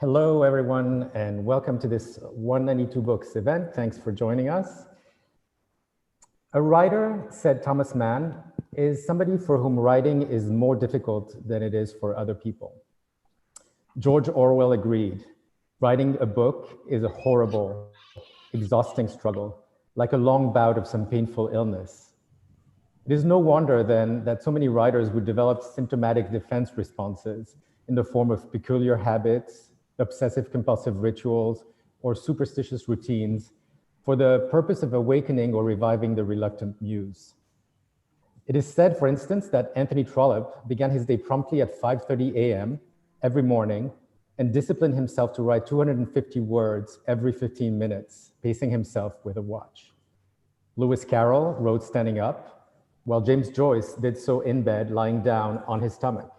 Hello, everyone, and welcome to this 192 Books event. Thanks for joining us. A writer, said Thomas Mann, is somebody for whom writing is more difficult than it is for other people. George Orwell agreed. Writing a book is a horrible, exhausting struggle, like a long bout of some painful illness. It is no wonder then that so many writers would develop symptomatic defense responses in the form of peculiar habits, obsessive compulsive rituals, or superstitious routines for the purpose of awakening or reviving the reluctant muse. It is said, for instance, that Anthony Trollope began his day promptly at 5:30 a.m. every morning and disciplined himself to write 250 words every 15 minutes, pacing himself with a watch. Lewis Carroll wrote standing up, while James Joyce did so in bed, lying down on his stomach.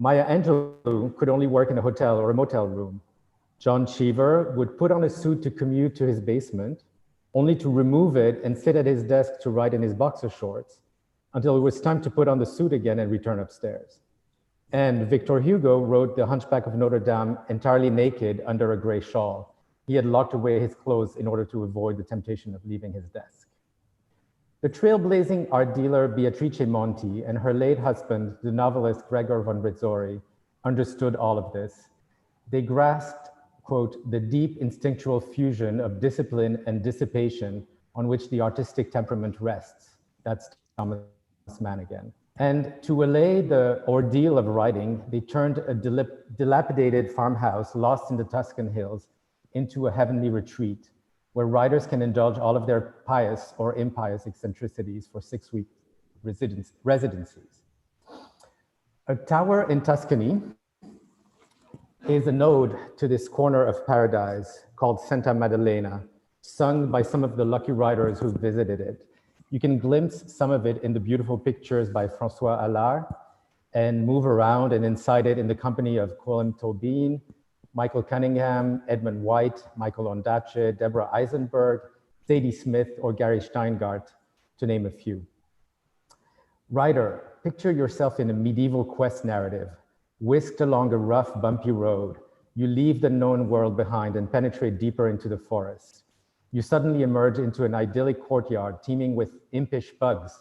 Maya Angelou could only work in a hotel or a motel room. John Cheever would put on a suit to commute to his basement, only to remove it and sit at his desk to write in his boxer shorts until it was time to put on the suit again and return upstairs. And Victor Hugo wrote The Hunchback of Notre Dame entirely naked under a gray shawl. He had locked away his clothes in order to avoid the temptation of leaving his desk. The trailblazing art dealer Beatrice Monti and her late husband, the novelist Gregor von Rizzori, understood all of this. They grasped, quote, the deep instinctual fusion of discipline and dissipation on which the artistic temperament rests. That's Thomas Mann again. And to allay the ordeal of writing, they turned a dilapidated farmhouse lost in the Tuscan hills into a heavenly retreat, where writers can indulge all of their pious or impious eccentricities for 6-week residencies. A tower in Tuscany is an ode to this corner of paradise called Santa Maddalena, sung by some of the lucky writers who visited it. You can glimpse some of it in the beautiful pictures by François Allard and move around and inside it in the company of Colm Tobin, Michael Cunningham, Edmund White, Michael Ondaatje, Deborah Eisenberg, Sadie Smith, or Gary Steingart, to name a few. Writer, picture yourself in a medieval quest narrative. Whisked along a rough, bumpy road, you leave the known world behind and penetrate deeper into the forest. You suddenly emerge into an idyllic courtyard teeming with impish bugs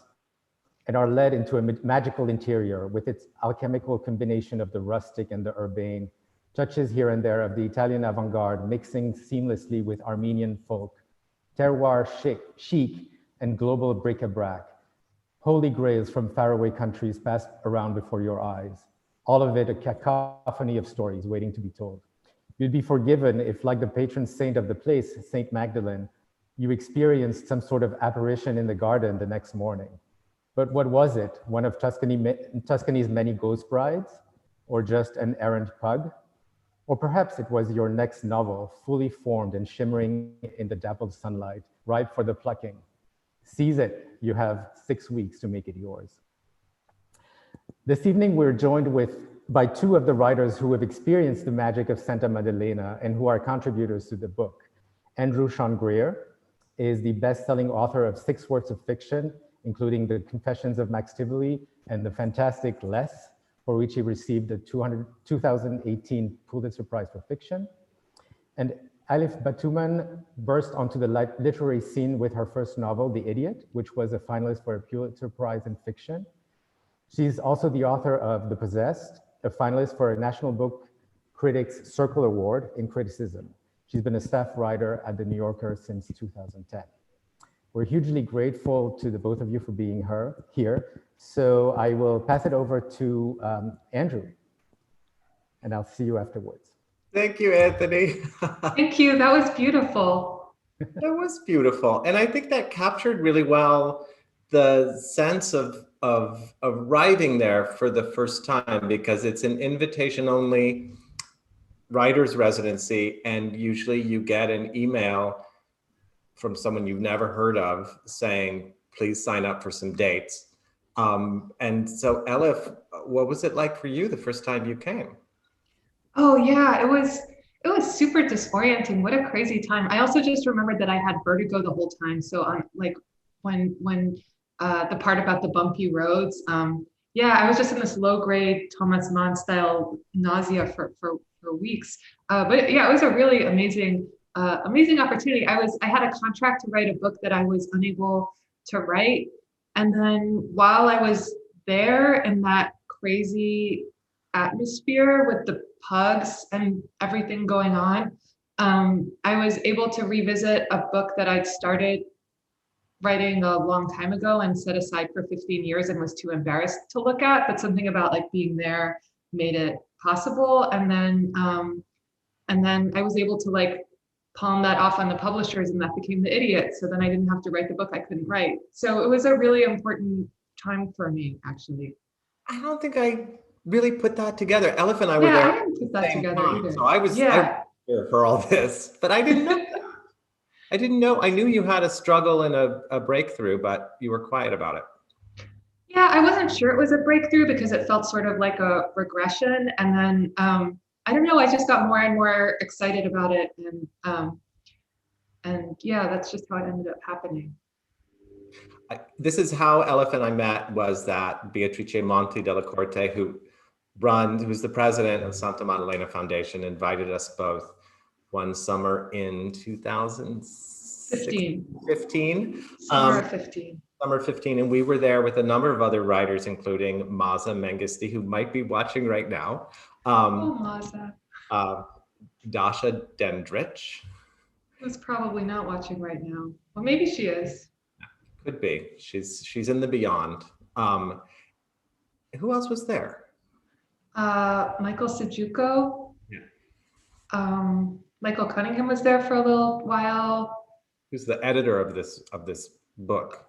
and are led into a magical interior with its alchemical combination of the rustic and the urbane, touches here and there of the Italian avant-garde mixing seamlessly with Armenian folk, terroir chic and global bric-a-brac. Holy grails from faraway countries pass around before your eyes. All of it a cacophony of stories waiting to be told. You'd be forgiven if, like the patron saint of the place, Saint Magdalene, you experienced some sort of apparition in the garden the next morning. But what was it? One of Tuscany's many ghost brides? Or just an errant pug? Or perhaps it was your next novel, fully formed and shimmering in the dappled sunlight, ripe for the plucking. Seize it, you have 6 weeks to make it yours. This evening, we're joined by two of the writers who have experienced the magic of Santa Maddalena and who are contributors to the book. Andrew Sean Greer is the best-selling author of 6 works of fiction, including The Confessions of Max Tivoli and the fantastic Less, for which he received the 2018 Pulitzer Prize for Fiction. And Elif Batuman burst onto the literary scene with her first novel, The Idiot, which was a finalist for a Pulitzer Prize in Fiction. She's also the author of The Possessed, a finalist for a National Book Critics Circle Award in Criticism. She's been a staff writer at The New Yorker since 2010. We're hugely grateful to the both of you for being here. So I will pass it over to Andrew, and I'll see you afterwards. Thank you, Anthony. Thank you, that was beautiful. That was beautiful. And I think that captured really well the sense of writing there for the first time, because it's an invitation-only writer's residency, and usually you get an email from someone you've never heard of saying, please sign up for some dates. And so Elif, what was it like for you the first time you came? Oh yeah, it was super disorienting. What a crazy time. I also just remembered that I had vertigo the whole time. So like when the part about the bumpy roads, yeah, I was just in this low grade Thomas Mann style nausea for for weeks. But yeah, it was a really amazing opportunity. I had a contract to write a book that I was unable to write. And then while I was there in that crazy atmosphere with the pugs and everything going on, I was able to revisit a book that I'd started writing a long time ago and set aside for 15 years and was too embarrassed to look at, but something about like being there made it possible. And then I was able to like palm that off on the publishers, and that became The Idiot. So then I didn't have to write the book I couldn't write. So it was a really important time for me, actually. I don't think I really put that together. Elif and I were there. I didn't put that together either. So I was there for all this, but I didn't know that. I didn't know. I knew you had a struggle and a breakthrough, but you were quiet about it. Yeah, I wasn't sure it was a breakthrough because it felt sort of like a regression. And then I don't know, I just got more and more excited about it. And yeah, that's just how it ended up happening. This is how Elif and I met, was that Beatrice Monti della Corte, who's the president of Santa Maddalena Foundation, invited us both one summer in 2015. Summer 15. Summer 15, and we were there with a number of other writers, including Maza Mengisti, who might be watching right now. Maza. Dasha Dendrich. Who's probably not watching right now. Well, maybe she is. Could be. She's in the beyond. Who else was there? Michael Sejuko. Yeah. Michael Cunningham was there for a little while. Who's the editor of this book?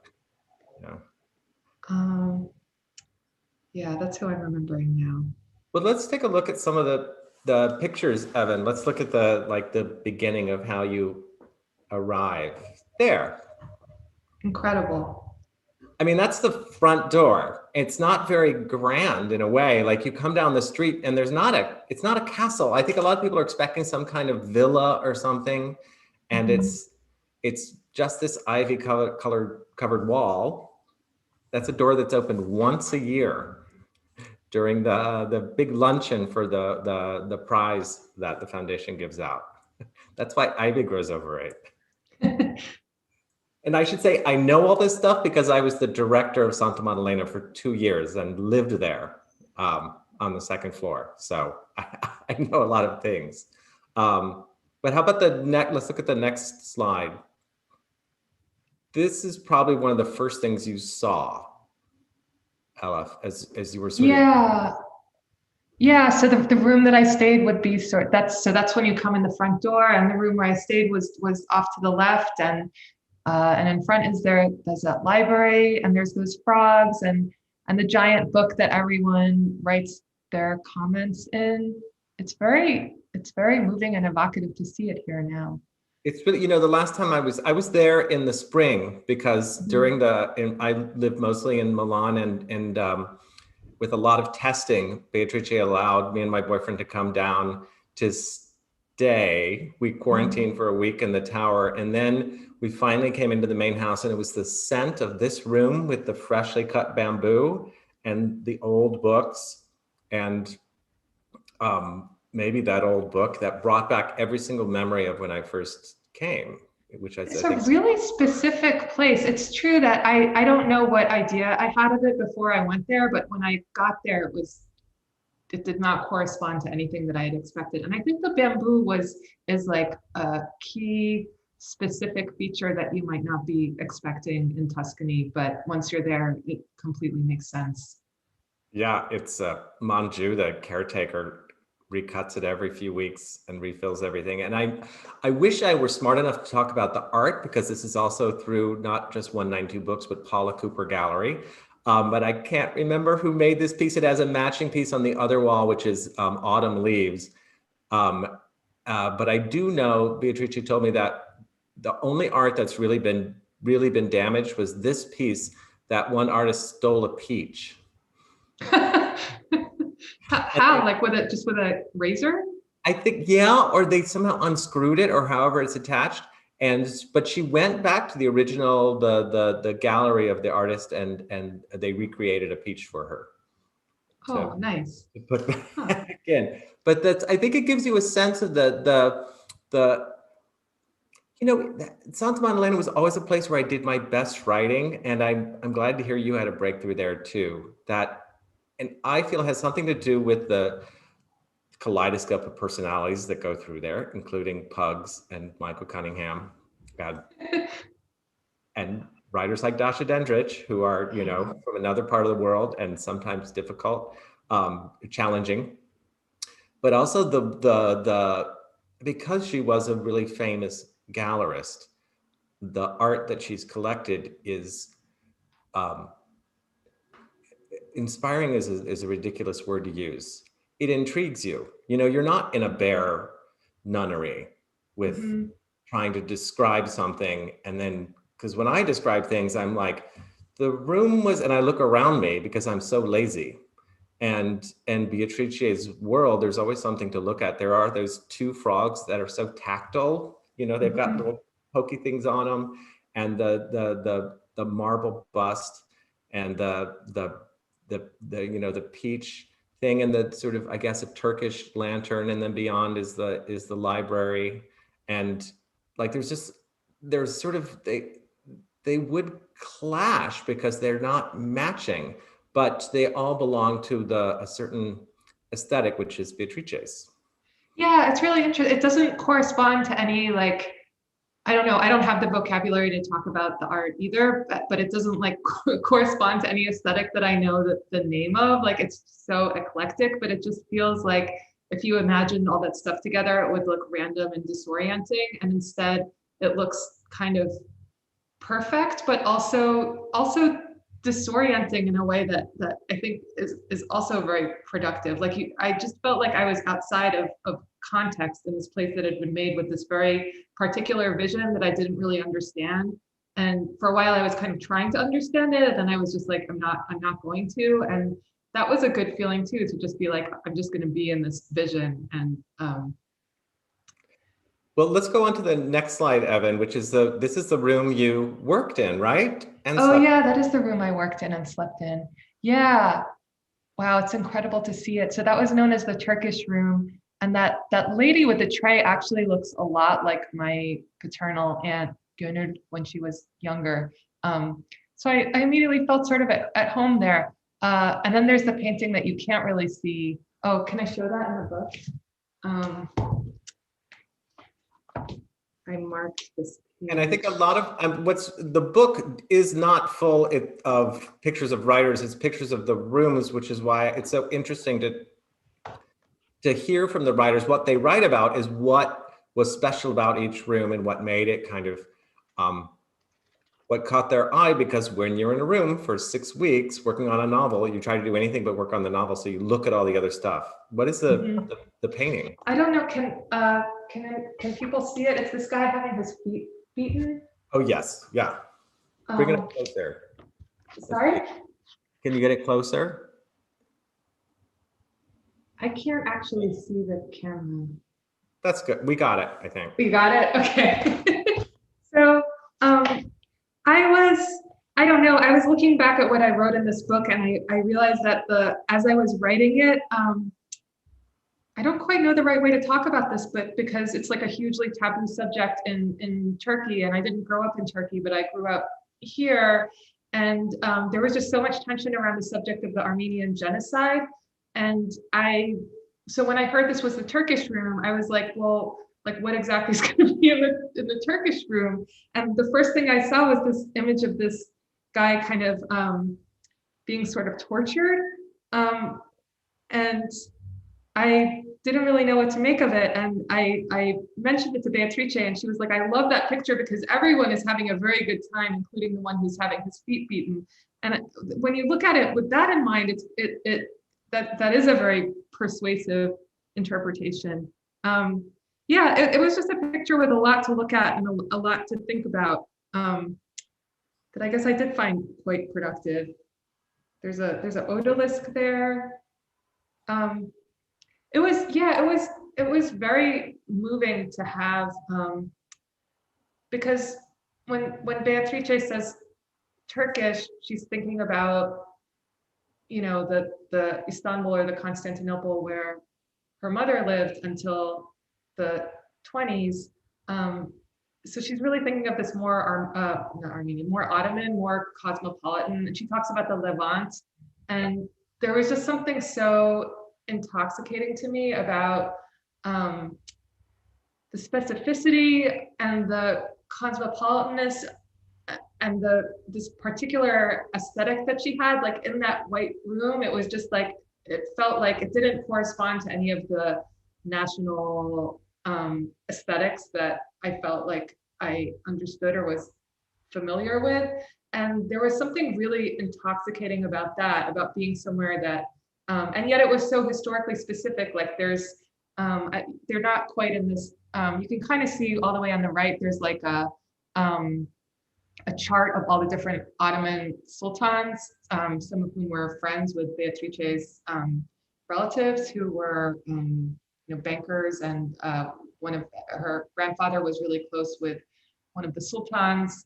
Yeah. Yeah, that's who I'm remembering now. Well, let's take a look at some of the pictures, Evan. Let's look at the beginning of how you arrive there. Incredible. I mean, that's the front door. It's not very grand in a way. Like, you come down the street and it's not a castle. I think a lot of people are expecting some kind of villa or something. And it's just this ivy covered wall. That's a door that's opened once a year during the big luncheon for the prize that the foundation gives out. That's why ivy grows over it. And I should say, I know all this stuff because I was the director of Santa Maddalena for 2 years and lived there on the second floor. So I know a lot of things. But how about let's look at the next slide. This is probably one of the first things you saw, Elif, as you were sort of. Yeah, so the room that I stayed would be that's when you come in the front door, and the room where I stayed was off to the left, and in front there's that library, and there's those frogs, and the giant book that everyone writes their comments in. It's very moving and evocative to see it here now. It's really, the last time I was there in the spring, because during I lived mostly in Milan, and with a lot of testing, Beatrice allowed me and my boyfriend to come down to stay. We quarantined for a week in the tower, and then we finally came into the main house, and it was the scent of this room with the freshly cut bamboo and the old books, and maybe that old book that brought back every single memory of when I first came, which it's a really specific place. It's true that I don't know what idea I had of it before I went there, but when I got there, it did not correspond to anything that I had expected. And I think the bamboo is like a key specific feature that you might not be expecting in Tuscany, but once you're there, it completely makes sense. Yeah, it's Manju, the caretaker, recuts it every few weeks and refills everything. And I wish I were smart enough to talk about the art, because this is also through not just 192 Books, but Paula Cooper Gallery. But I can't remember who made this piece. It has a matching piece on the other wall, which is Autumn Leaves. But I do know, Beatrice told me that the only art that's really been damaged was this piece that one artist stole a peach. How? Like with a razor? I think, yeah, or they somehow unscrewed it, or however it's attached. But she went back to the original, the gallery of the artist, and they recreated a peach for her. Oh, nice. Put back in. But that's, I think it gives you a sense of Santa Maddalena was always a place where I did my best writing, and I'm glad to hear you had a breakthrough there too. And I feel it has something to do with the kaleidoscope of personalities that go through there, including Pugs and Michael Cunningham, and writers like Dasha Dendrich, who are, from another part of the world and sometimes difficult, challenging. But also because she was a really famous gallerist, the art that she's collected is inspiring is a ridiculous word to use. It intrigues you. You're not in a bare nunnery with trying to describe something. And then, because when I describe things, I'm like, the room was, and I look around me because I'm so lazy. And Beatrice's world, there's always something to look at. There are those two frogs that are so tactile. They've got little pokey things on them, and the marble bust, and the peach thing, and the sort of, I guess, a Turkish lantern, and then beyond is the library, and like there's sort of they would clash because they're not matching, but they all belong to a certain aesthetic, which is Beatrice's. Yeah, it's really interesting. It doesn't correspond to any, like, I don't know. I don't have the vocabulary to talk about the art either, but it doesn't like correspond to any aesthetic that I know the name of. Like, it's so eclectic, but it just feels like if you imagined all that stuff together, it would look random and disorienting. And instead it looks kind of perfect, but also disorienting in a way that I think is also very productive. Like I just felt like I was outside of context in this place that had been made with this very particular vision that I didn't really understand. And for a while I was kind of trying to understand it, and then I was just like, I'm not going to. And that was a good feeling too, to just be like, I'm just going to be in this vision. And well, let's go on to the next slide, Evan, which is this is the room you worked in, right? And yeah, that is the room I worked in and slept in. Yeah. Wow, it's incredible to see it. So that was known as the Turkish room. And that lady with the tray actually looks a lot like my paternal aunt, Gönül, when she was younger. So I immediately felt sort of at home there. And then there's the painting that you can't really see. Oh, can I show that in the book? I marked this page. And I think a lot of the book is not full of pictures of writers, it's pictures of the rooms, which is why it's so interesting to hear from the writers. What they write about is what was special about each room and what made it kind of, what caught their eye, because when you're in a room for 6 weeks working on a novel, you try to do anything but work on the novel. So you look at all the other stuff. What is the painting? I don't know. Can people see it? It's this guy having his feet beaten. Oh yes, yeah. Bring it up closer. Sorry? Can you get it closer? I can't actually see the camera. That's good. We got it, I think. We got it? Okay. So I don't know, I was looking back at what I wrote in this book, and I realized that as I was writing it, I don't quite know the right way to talk about this, but because it's like a hugely taboo subject in Turkey, and I didn't grow up in Turkey, but I grew up here, and there was just so much tension around the subject of the Armenian genocide. And so when I heard this was the Turkish room, I was like, well, like what exactly is going to be in the Turkish room? And the first thing I saw was this image of this guy kind of being sort of tortured. And I didn't really know what to make of it. And I mentioned it to Beatrice, and she was like, I love that picture because everyone is having a very good time, including the one who's having his feet beaten. And when you look at it with that in mind, that is a very persuasive interpretation. Yeah, it was just a picture with a lot to look at and a lot to think about, that I guess I did find quite productive. There's a odalisque there. It was very moving to have, because when Beatrice says Turkish, she's thinking about, the Istanbul or the Constantinople where her mother lived until the 20s. So she's really thinking of this more, not Armenian, more Ottoman, more cosmopolitan. And she talks about the Levant. And there was just something so intoxicating to me about the specificity and the cosmopolitanness and this particular aesthetic that she had, like in that white room. It was just like, it felt like it didn't correspond to any of the national aesthetics that I felt like I understood or was familiar with. And there was something really intoxicating about that, about being somewhere that, and yet it was so historically specific. Like there's, they're not quite in this, you can kind of see all the way on the right, there's like a chart of all the different Ottoman sultans, some of whom were friends with Beatrice's relatives, who were bankers, and one of her grandfather was really close with one of the sultans.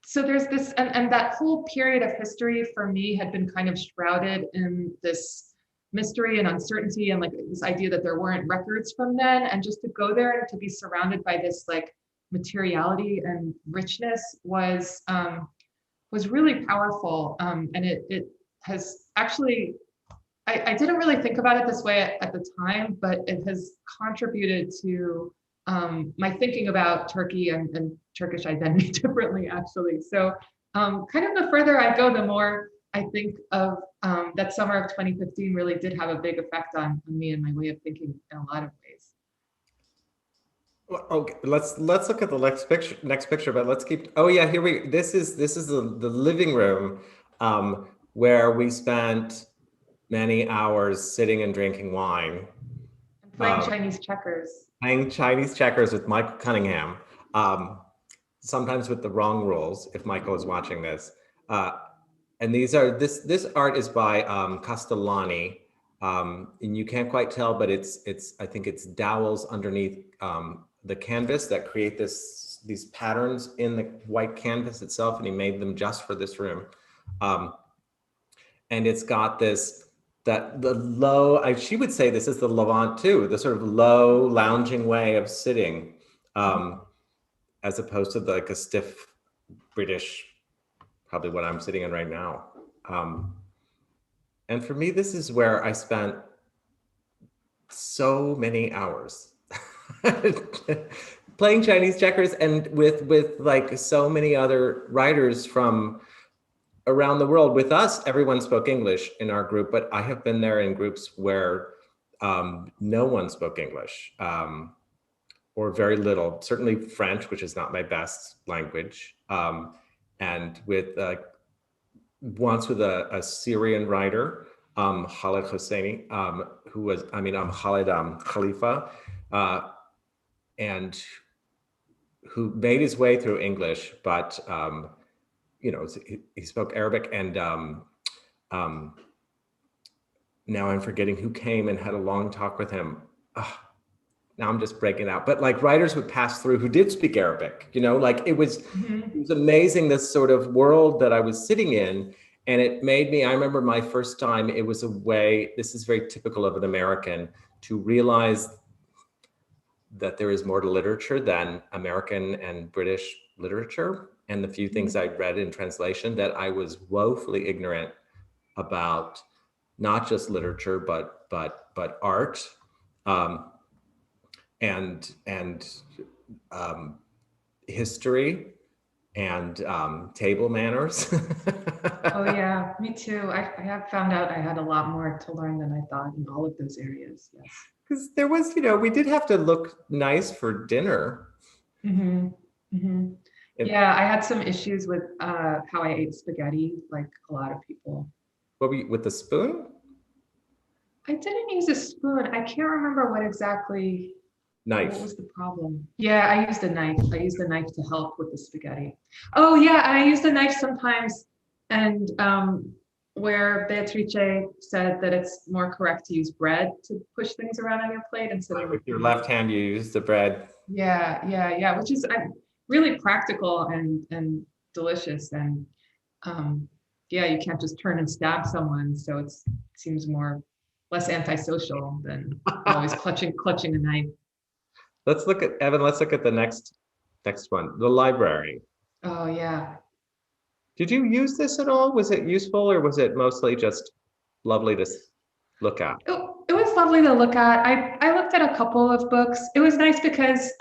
So there's this, and that whole period of history for me had been kind of shrouded in this mystery and uncertainty, and like this idea that there weren't records from then, and just to go there and to be surrounded by this like materiality and richness was really powerful. And it has actually, I didn't really think about it this way at the time, but it has contributed to my thinking about Turkey and Turkish identity differently, actually. So kind of the further I go, the more I think of that summer of 2015 really did have a big effect on me and my way of thinking in a lot of ways. Well, okay, let's look at the next picture, but let's keep. Oh yeah, here this is the living room where we spent many hours sitting and drinking wine. And playing Chinese checkers. Playing Chinese checkers with Michael Cunningham, sometimes with the wrong rules, if Michael is watching this. And this art is by Castellani, and you can't quite tell, but I think it's dowels underneath the canvas that create these patterns in the white canvas itself, and he made them just for this room. And it's got the low, she would say this is the Levant too, the sort of low lounging way of sitting, as opposed to like a stiff British, probably what I'm sitting in right now. And for me, this is where I spent so many hours playing Chinese checkers, and with like so many other writers from around the world. With us, everyone spoke English in our group, but I have been there in groups where no one spoke English, or very little, certainly French, which is not my best language. And once with a Syrian writer, Khaled Hosseini, Khaled Khalifa, and who made his way through English, but he spoke Arabic, and now I'm forgetting who came and had a long talk with him. Now I'm just breaking out, but like writers would pass through who did speak Arabic, like it was amazing, this sort of world that I was sitting in. And it made me, I remember my first time, it was a way, this is very typical of an American, to realize that there is more to literature than American and British literature. And the few things I'd read in translation, that I was woefully ignorant about, not just literature, but art, and history, and table manners. Oh yeah, me too. I have found out I had a lot more to learn than I thought in all of those areas. Yes. Because there was, we did have to look nice for dinner. Yeah, I had some issues with how I ate spaghetti, like a lot of people. What were you, with the spoon? I didn't use a spoon. I can't remember what exactly. Knife. What was the problem? Yeah, I used a knife. I used a knife to help with the spaghetti. Oh yeah, I used a knife sometimes, and where Beatrice said that it's more correct to use bread to push things around on your plate instead of with your left hand, you use the bread. Yeah, which is really practical and delicious, and yeah, you can't just turn and stab someone, so it seems more less antisocial than always clutching a knife. Let's look at the next one, the library. Oh yeah. Did you use this at all? Was it useful, or was it mostly just lovely to look at? It was lovely to look at. I looked at a couple of books. It was nice because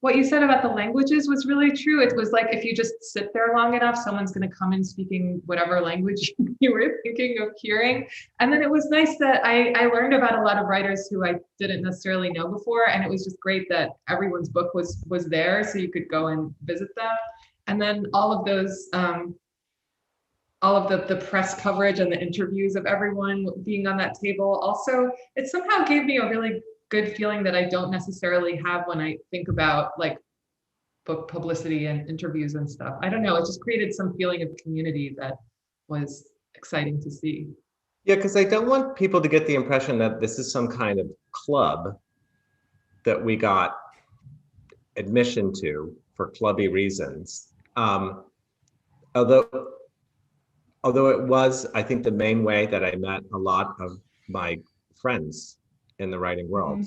what you said about the languages was really true. It was like if you just sit there long enough, someone's going to come in speaking whatever language you were thinking of hearing. And then it was nice that I learned about a lot of writers who I didn't necessarily know before. And it was just great that everyone's book was there, so you could go and visit them. And then all of those all of the press coverage and the interviews of everyone being on that table. Also, it somehow gave me a really good feeling that I don't necessarily have when I think about like book publicity and interviews and stuff. I don't know, it just created some feeling of community that was exciting to see. Yeah, because I don't want people to get the impression that this is some kind of club that we got admission to for clubby reasons. Although it was, I think, the main way that I met a lot of my friends in the writing world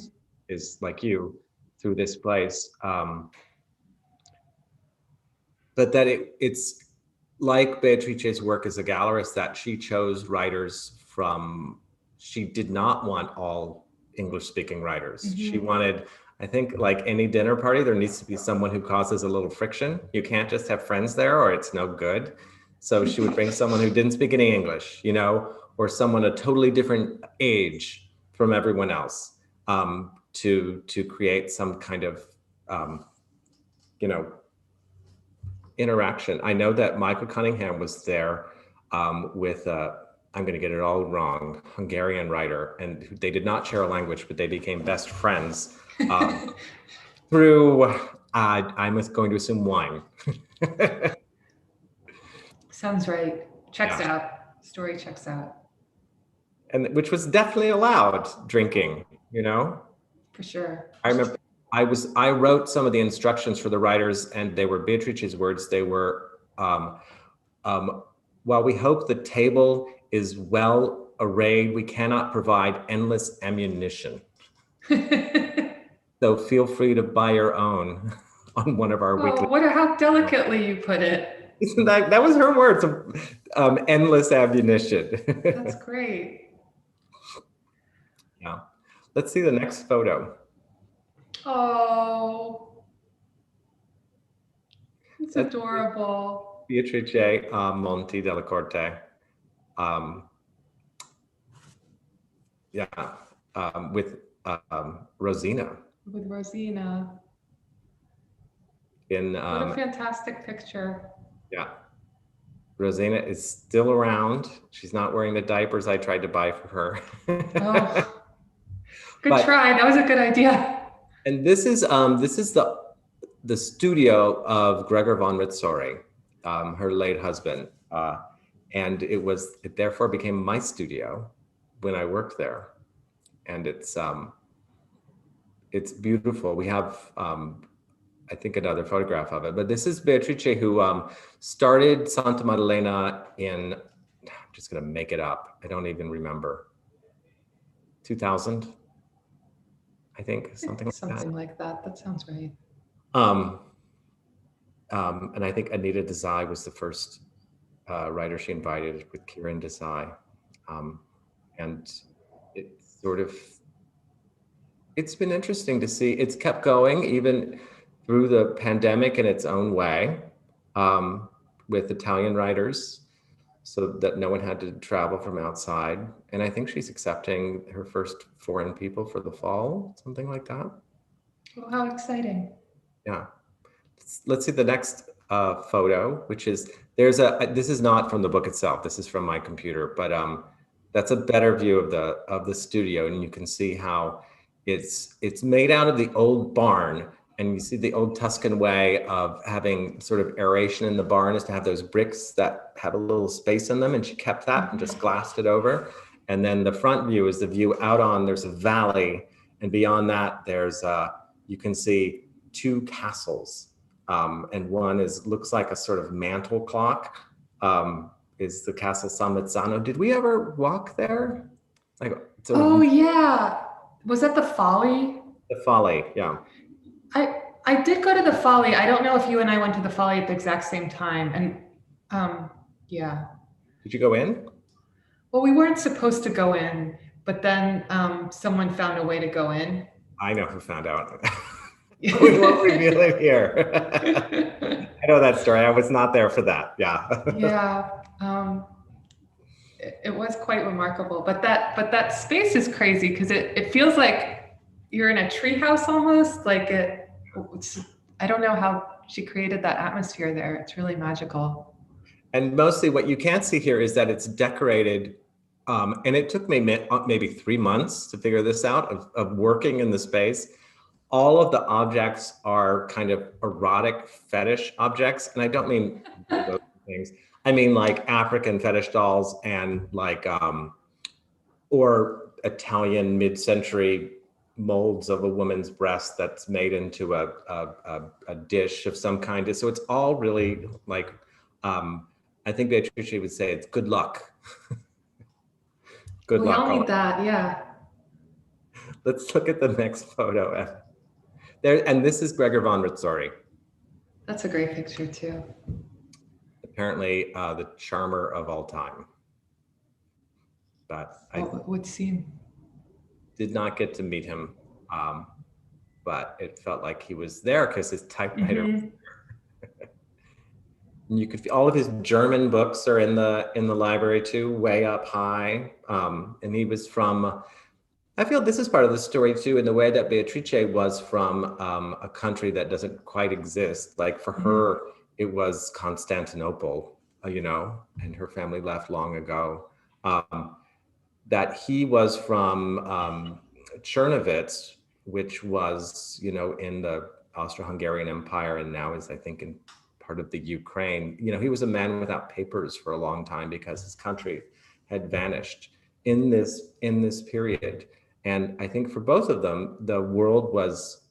is like you, through this place. But that it's like Beatrice's work as a gallerist, that she chose writers from, she did not want all English-speaking writers. She wanted, I think, like any dinner party, there needs to be someone who causes a little friction. You can't just have friends there or it's no good. So she would bring someone who didn't speak any English, you know, or someone a totally different age from everyone else, to create some kind of, you know, interaction. I know that Michael Cunningham was there with, I'm going to get it all wrong, Hungarian writer, and they did not share a language, but they became best friends through, I'm going to assume, wine. Sounds right. Checks out. Story checks out. And which was definitely allowed, drinking, you know? For sure. I remember I wrote some of the instructions for the writers, and they were Beatrice's words. They were, while we hope the table is well arrayed, we cannot provide endless ammunition. So feel free to buy your own on one of our weekly. How delicately you put it. That was her words of endless ammunition. That's great. Yeah. Let's see the next photo. Oh, it's adorable. Beatrice Monti della Corte. With Rosina. With Rosina. What a fantastic picture. Yeah. Rosina is still around. She's not wearing the diapers I tried to buy for her. Oh, good try. That was a good idea. And this is the studio of Gregor von Ritzori, her late husband. And it therefore became my studio when I worked there. And it's beautiful. We have, I think, another photograph of it, but this is Beatrice, who started Santa Maddalena in, I'm just gonna make it up, I don't even remember, 2000, I think, something like that. That sounds right. And I think Anita Desai was the first writer she invited, with Kieran Desai. And it's been interesting to see. It's kept going even through the pandemic in its own way, with Italian writers, so that no one had to travel from outside. And I think she's accepting her first foreign people for the fall, something like that. Oh, how exciting. Yeah. Let's see the next photo, which is, this is not from the book itself, this is from my computer, but that's a better view of the studio, and you can see how it's made out of the old barn. And you see the old Tuscan way of having sort of aeration in the barn is to have those bricks that have a little space in them. And she kept that and just glassed it over. And then the front view is the view out on, there's a valley. And beyond that, there's, you can see two castles. And one looks like a sort of mantle clock, is the Castle San Mazzano. Did we ever walk there? Like Oh yeah. Was that the Folly? The Folly, yeah. I did go to the Folly. I don't know if you and I went to the Folly at the exact same time. And yeah. Did you go in? Well, we weren't supposed to go in, but then someone found a way to go in. I know who found out. We won't reveal it here. I know that story. I was not there for that. Yeah. Yeah. It was quite remarkable, but that space is crazy because it feels like you're in a treehouse almost. Like I don't know how she created that atmosphere there. It's really magical. And mostly what you can't see here is that it's decorated. And it took me maybe 3 months to figure this out of working in the space. All of the objects are kind of erotic fetish objects. And I don't mean those things. I mean like African fetish dolls and like, or Italian mid-century molds of a woman's breast that's made into a dish of some kind. So it's all really like, I think Beatrice would say it's good luck. Good luck. We all need that, yeah. Let's look at the next photo. There, and this is Gregor von Ritzori. That's a great picture too. Apparently the charmer of all time. But I would seem. Did not get to meet him, but it felt like he was there because his typewriter was there. And you could all of his German books are in the library too, way up high. And he was from, I feel this is part of the story too, in the way that Beatrice was from a country that doesn't quite exist. Like for her, it was Constantinople, you know, and her family left long ago. That he was from Czernowitz, which was, you know, in the Austro-Hungarian Empire and now is, I think, in part of the Ukraine. You know, he was a man without papers for a long time because his country had vanished in this period. And I think for both of them, the world was,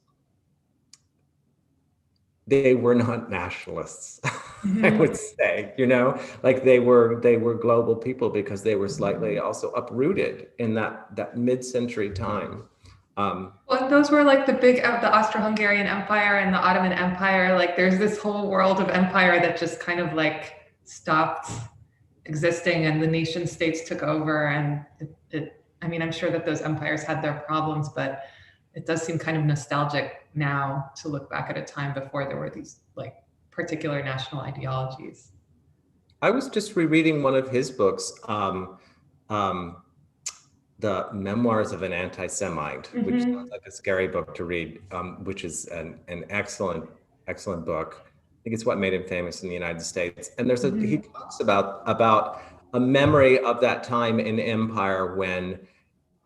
they were not nationalists, I would say, you know, like they were global people because they were slightly also uprooted in that mid-century time. Well, those were like the Austro-Hungarian Empire and the Ottoman Empire. Like there's this whole world of empire that just kind of like stopped existing and the nation states took over. And I mean, I'm sure that those empires had their problems, but it does seem kind of nostalgic now to look back at a time before there were these like particular national ideologies. I was just rereading one of his books, The Memoirs of an Anti-Semite, which sounds like a scary book to read, which is an excellent book. I think it's what made him famous in the United States. And there's he talks about a memory of that time in empire when,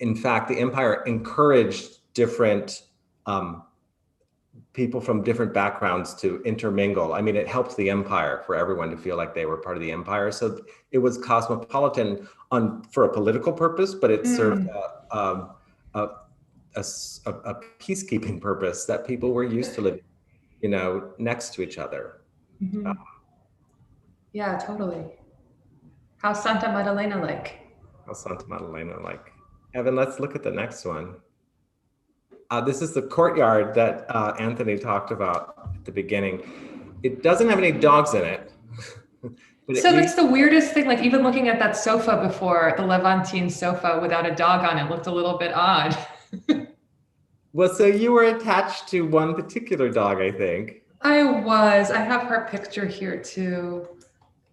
in fact, the empire encouraged different people from different backgrounds to intermingle. I mean, it helped the empire for everyone to feel like they were part of the empire. So it was cosmopolitan for a political purpose, but it served a peacekeeping purpose that people were used to living, you know, next to each other. Yeah, totally. How's Santa Maddalena like? How's Santa Maddalena like? Evan, let's look at the next one. This is the courtyard that Anthony talked about at the beginning. It doesn't have any dogs in it. So that's the weirdest thing. Like even looking at that sofa before, the Levantine sofa without a dog on it looked a little bit odd. Well, so you were attached to one particular dog, I think. I was. I have her picture here too.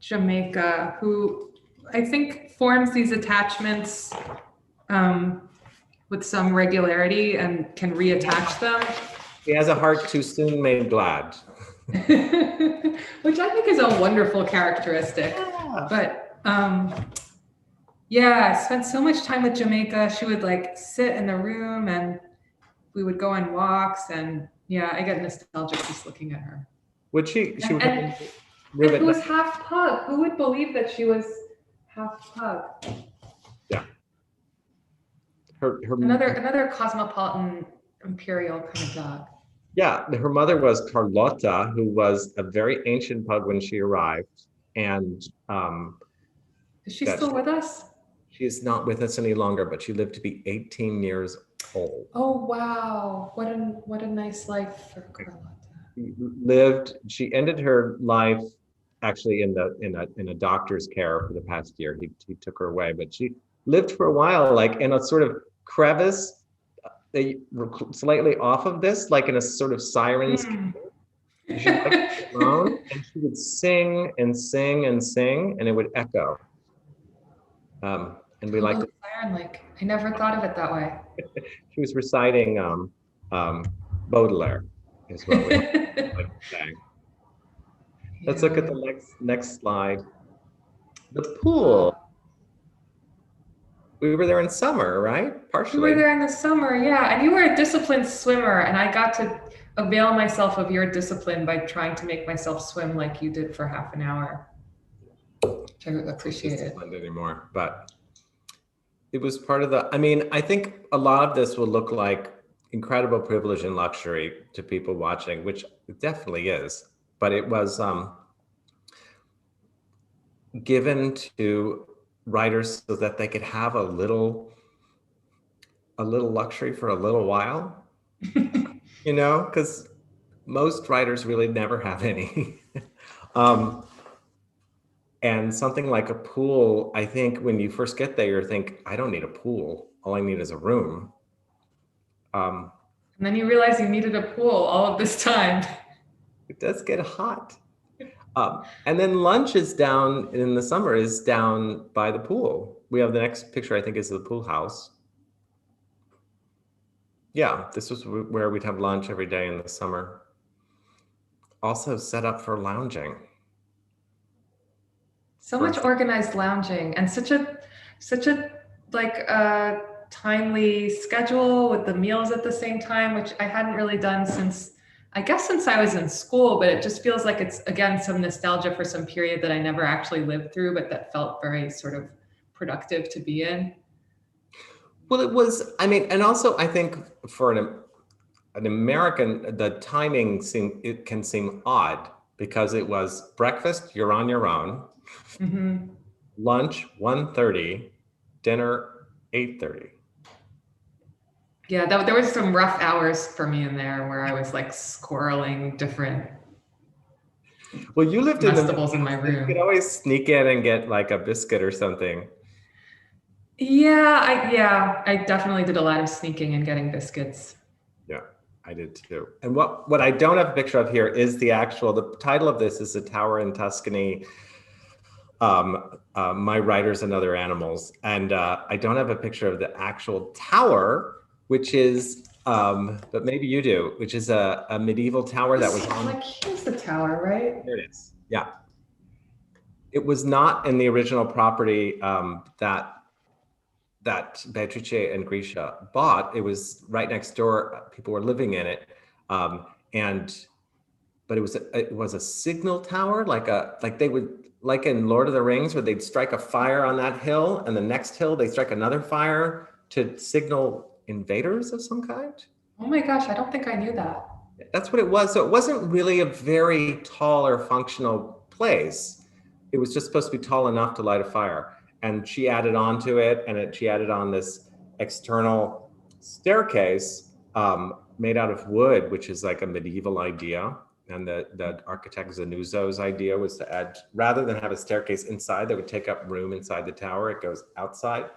Jamaica, who I think forms these attachments with some regularity and can reattach them. He has a heart too soon made glad. Which I think is a wonderful characteristic. Yeah. But yeah, I spent so much time with Jamaica. She would like sit in the room and we would go on walks, and yeah, I get nostalgic just looking at her. Would she and who was half pug. Who would believe that she was half pug? Yeah. Another cosmopolitan imperial kind of dog. Yeah, her mother was Carlotta, who was a very ancient pug when she arrived, and is she still with us? She is not with us any longer, but she lived to be 18 years old. Oh, wow. What a nice life for Carlotta. She ended her life actually in a doctor's care for the past year. He took her away, but she lived for a while, like in a sort of crevice, they were slightly off of this, like in a sort of siren's cave. She liked to be alone, and she would sing and sing and sing, and it would echo. And we liked it. Siren-like. I never thought of it that way. She was reciting Baudelaire, is what we like to say. Let's look at the next slide. The pool. We were there in summer, right? Partially. We were there in the summer, yeah. And you were a disciplined swimmer, and I got to avail myself of your discipline by trying to make myself swim like you did for half an hour, which I appreciated. Not anymore, but it was part of the, I mean, I think a lot of this will look like incredible privilege and luxury to people watching, which it definitely is, but it was given to writers so that they could have a little luxury for a little while, you know, because most writers really never have any. And something like a pool, I think when you first get there, you think, I don't need a pool. All I need is a room. And then you realize you needed a pool all of this time. It does get hot. And then lunch is down in the summer, is down by the pool. We have the next picture, I think, is the pool house. Yeah, this was where we'd have lunch every day in the summer. Also set up for lounging. So much organized lounging, and such a like timely schedule with the meals at the same time, which I hadn't really done since I was in school, but it just feels like it's, again, some nostalgia for some period that I never actually lived through, but that felt very sort of productive to be in. Well, it was, I mean, and also I think for an American, the timing can seem odd because it was breakfast, you're on your own, mm-hmm. lunch 1:30, dinner 8:30. Yeah, there was some rough hours for me in there where I was like squirreling different. Well, you lived vegetables in my room. You could always sneak in and get like a biscuit or something. Yeah, I definitely did a lot of sneaking and getting biscuits. Yeah, I did too. And what I don't have a picture of here is the title of this is The Tower in Tuscany, My Writers and Other Animals. And I don't have a picture of the actual tower, which is, but maybe you do, which is a medieval tower that was on. Like, here's the tower, right? There it is, yeah. It was not in the original property that Beatrice and Grisha bought. It was right next door. People were living in it, but it was a signal tower, like they would, like in Lord of the Rings, where they'd strike a fire on that hill, and the next hill they strike another fire to signal invaders of some kind. Oh my gosh, I don't think I knew that. That's what it was. So it wasn't really a very tall or functional place. It was just supposed to be tall enough to light a fire. And she added on to it, and she added on this external staircase made out of wood, which is like a medieval idea. And the architect Zanuzzo's idea was to add, rather than have a staircase inside that would take up room inside the tower, it goes outside.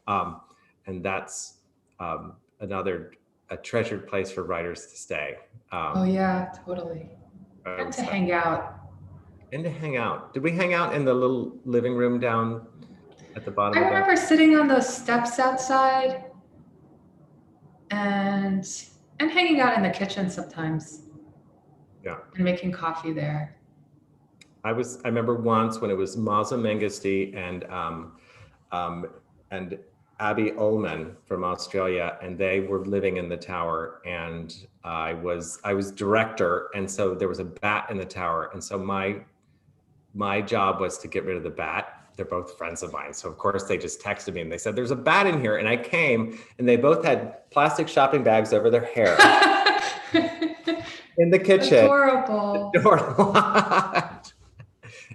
And that's a treasured place for writers to stay. Oh yeah, totally. And to hang out. And to hang out. Did we hang out in the little living room down at the bottom? I remember sitting on those steps outside and hanging out in the kitchen sometimes. Yeah. And making coffee there. I remember once when it was Maza Mengistu and Abby Ullman from Australia, and they were living in the tower, and I was director, and so there was a bat in the tower, and so my job was to get rid of the bat. They're both friends of mine, so of course they just texted me and they said, "There's a bat in here," and I came, and they both had plastic shopping bags over their hair in the kitchen. Adorable. The door locked.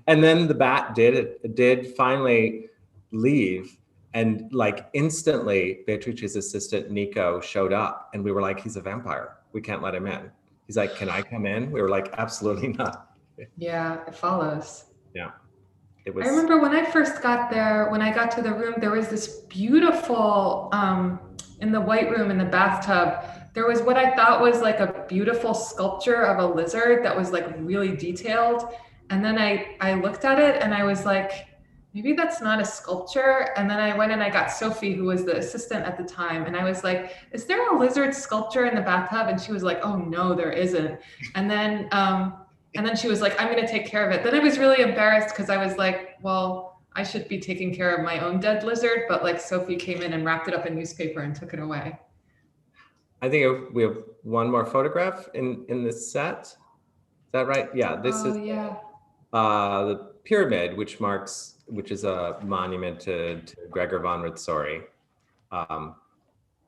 And then the bat did finally leave. And like instantly, Beatrice's assistant, Nico, showed up and we were like, he's a vampire. We can't let him in. He's like, can I come in? We were like, absolutely not. Yeah, it follows. Yeah, it I was. remember when I first got there, when I got to the room, there was this beautiful, in the white room in the bathtub, there was what I thought was like a beautiful sculpture of a lizard that was like really detailed. And then I looked at it and I was like, maybe that's not a sculpture. And then I went and I got Sophie, who was the assistant at the time. And I was like, is there a lizard sculpture in the bathtub? And she was like, oh no, there isn't. And then she was like, I'm going to take care of it. Then I was really embarrassed because I was like, well, I should be taking care of my own dead lizard. But like Sophie came in and wrapped it up in newspaper and took it away. I think we have one more photograph in this set. Is that right? Yeah, this is yeah. The pyramid, which is a monument to Gregor von Ritzori,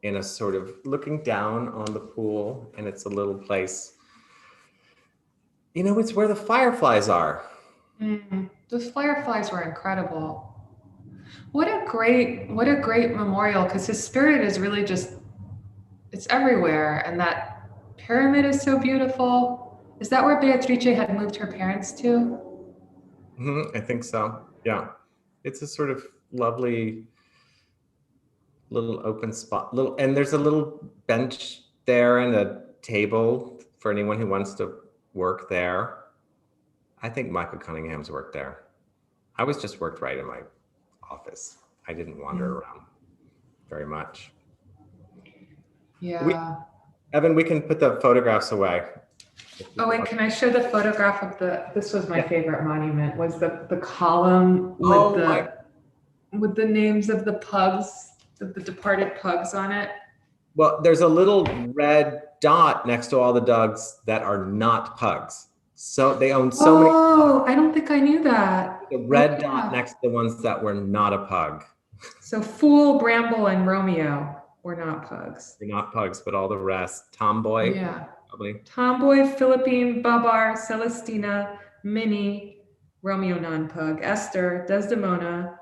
in a sort of looking down on the pool, and it's a little place. You know, it's where the fireflies are. Those fireflies were incredible. What a great memorial, because his spirit is really just, it's everywhere. And that pyramid is so beautiful. Is that where Beatrice had moved her parents to? I think so. Yeah. It's a sort of lovely little open spot. And there's a little bench there and a table for anyone who wants to work there. I think Michael Cunningham's worked there. I was just worked right in my office. I didn't wander around very much. Yeah. Evan, we can put the photographs away. Oh wait, can I show the photograph of this was my favorite monument, was the column with the names of the pugs, the departed pugs on it. Well, there's a little red dot next to all the dogs that are not pugs. So they own so many. Oh, I don't think I knew that. The red dot next to the ones that were not a pug. So Fool, Bramble, and Romeo were not pugs. They're not pugs, but all the rest. Tomboy. Yeah. Probably. Tomboy, Philippine, Babar, Celestina, Minnie, Romeo non-pug, Esther, Desdemona,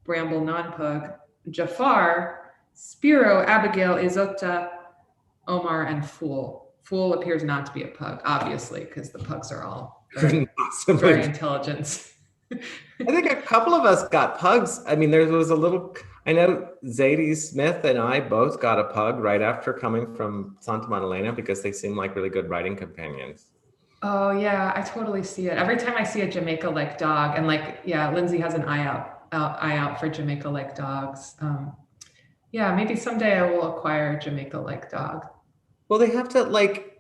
Bramble non-pug, Jafar, Spiro, Abigail, Isotta, Omar, and Fool. Fool appears not to be a pug, obviously, because the pugs are all very intelligent. I think a couple of us got pugs. I mean, there was a little, I know Zadie Smith and I both got a pug right after coming from Santa Maddalena because they seem like really good riding companions. Oh yeah, I totally see it. Every time I see a Jamaica-like dog, and like, yeah, Lindsay has an eye out for Jamaica-like dogs. Yeah, maybe someday I will acquire a Jamaica-like dog. Well, they have to like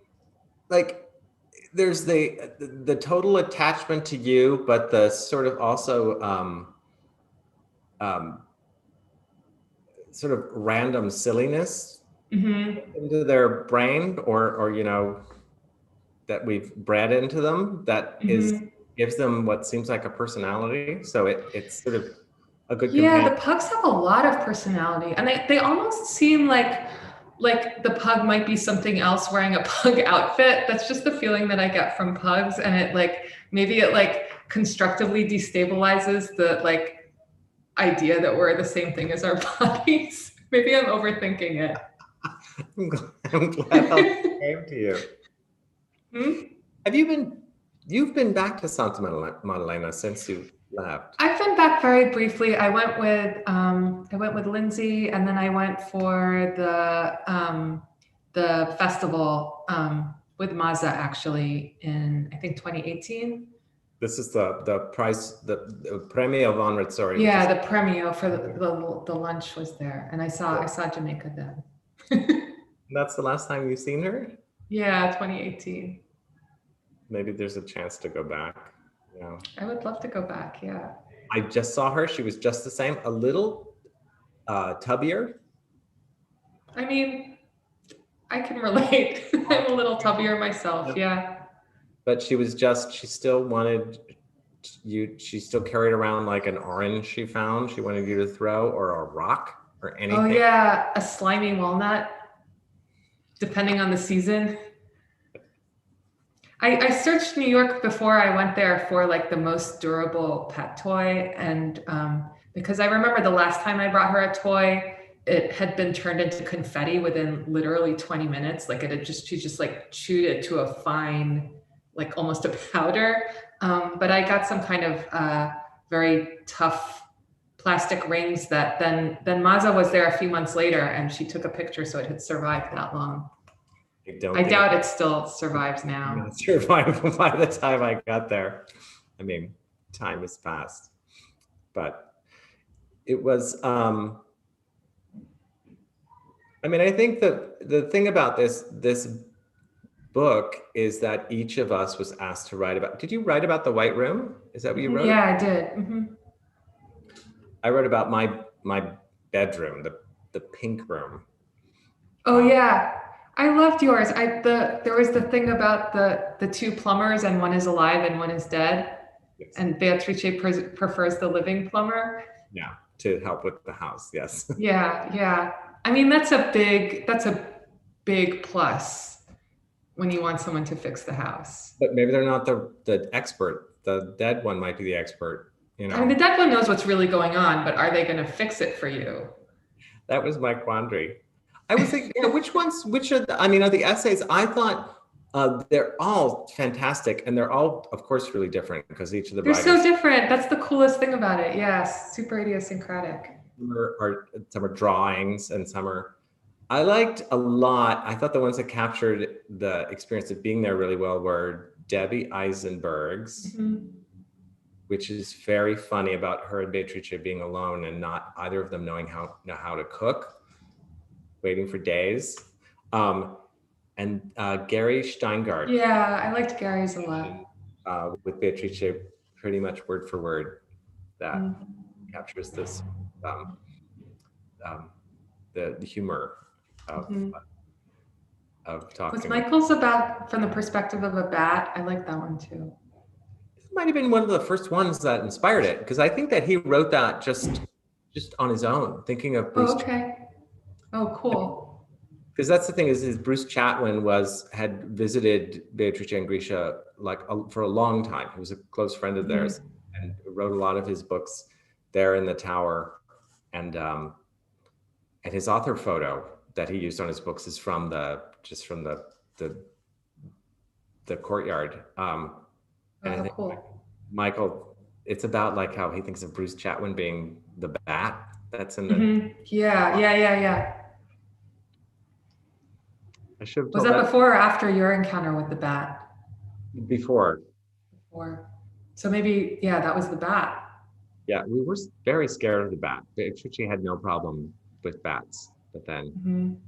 there's the total attachment to you, but the sort of also sort of random silliness into their brain, or you know, that we've bred into them that gives them what seems like a personality. So it's sort of a good companion. The pugs have a lot of personality, and they almost seem like the pug might be something else wearing a pug outfit. That's just the feeling that I get from pugs. And it maybe it constructively destabilizes the idea that we're the same thing as our bodies. Maybe I'm overthinking it. I'm glad how it came to you. You've been back to Santa Maddalena since you left? I've been back very briefly. I went with Lindsay, and then I went for the festival with Maza actually in I think 2018. This is the prize, the Premio von Ritzori. Yeah, the Premio for the lunch was there, and I saw Jamaica then. That's the last time you've seen her? Yeah, 2018. Maybe there's a chance to go back. Yeah. I would love to go back, yeah. I just saw her. She was just the same, a little tubbier. I mean, I can relate. I'm a little tubbier myself, yeah. But she still wanted you, she still carried around like an orange she found. She wanted you to throw, or a rock, or anything. Oh yeah, a slimy walnut, depending on the season. I searched New York before I went there for the most durable pet toy, and because I remember the last time I brought her a toy, it had been turned into confetti within literally 20 minutes. Like she just like chewed it to a fine, like almost a powder. But I got some kind of very tough plastic rings that then Maza was there a few months later and she took a picture, so it had survived that long. I doubt it still survives now. It survived by the time I got there. I mean, time has passed, but it was, I mean, I think that the thing about this book is that each of us was asked to write about. Did you write about the White Room? Is that what you wrote? Yeah, I did. Mm-hmm. I wrote about my bedroom, the pink room. Oh yeah, I loved yours. There was the thing about the two plumbers, and one is alive and one is dead. Yes. And Beatrice prefers the living plumber. Yeah, to help with the house. Yes. Yeah. I mean, that's a big plus when you want someone to fix the house. But maybe they're not the expert. The dead one might be the expert. You know? I mean, the dead one knows what's really going on, but are they going to fix it for you? That was my quandary. I was thinking, which are the essays, I thought they're all fantastic, and they're all, of course, really different because each of the writers. They're so different. That's the coolest thing about it. Yes, super idiosyncratic. Some are drawings and some are, I liked a lot. I thought the ones that captured the experience of being there really well were Debbie Eisenberg's, which is very funny about her and Beatrice being alone and not either of them knowing how to cook, waiting for days. And Gary Steingart. Yeah, I liked Gary's a lot. With Beatrice, pretty much word for word, that captures this, the humor of talking. Was Michael's about from the perspective of a bat? I like that one too. Might have been one of the first ones that inspired it, because I think that he wrote that just on his own, thinking of Bruce. Oh, okay. Oh, cool. Because that's the thing is Bruce Chatwin had visited Beatrice and Grisha for a long time. He was a close friend of theirs and wrote a lot of his books there in the tower. And his author photo that he used on his books is from the courtyard. And I think cool. Michael, it's about like how he thinks of Bruce Chatwin being the bat that's in the. Yeah. I should have Was that before or after your encounter with the bat? Before. So maybe, that was the bat. Yeah, we were very scared of the bat. She had no problem with bats, but then.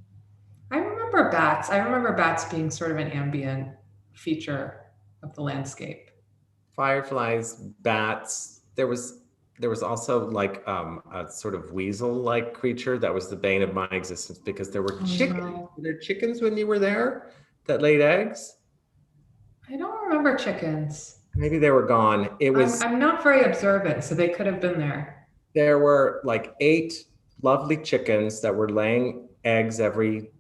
I remember bats. I remember bats being sort of an ambient feature of the landscape. Fireflies, bats. There was also like a sort of weasel-like creature that was the bane of my existence, because there were chickens. Were there chickens when you were there that laid eggs? I don't remember chickens. Maybe they were gone. I'm not very observant, so they could have been there. There were like 8 lovely chickens that were laying eggs every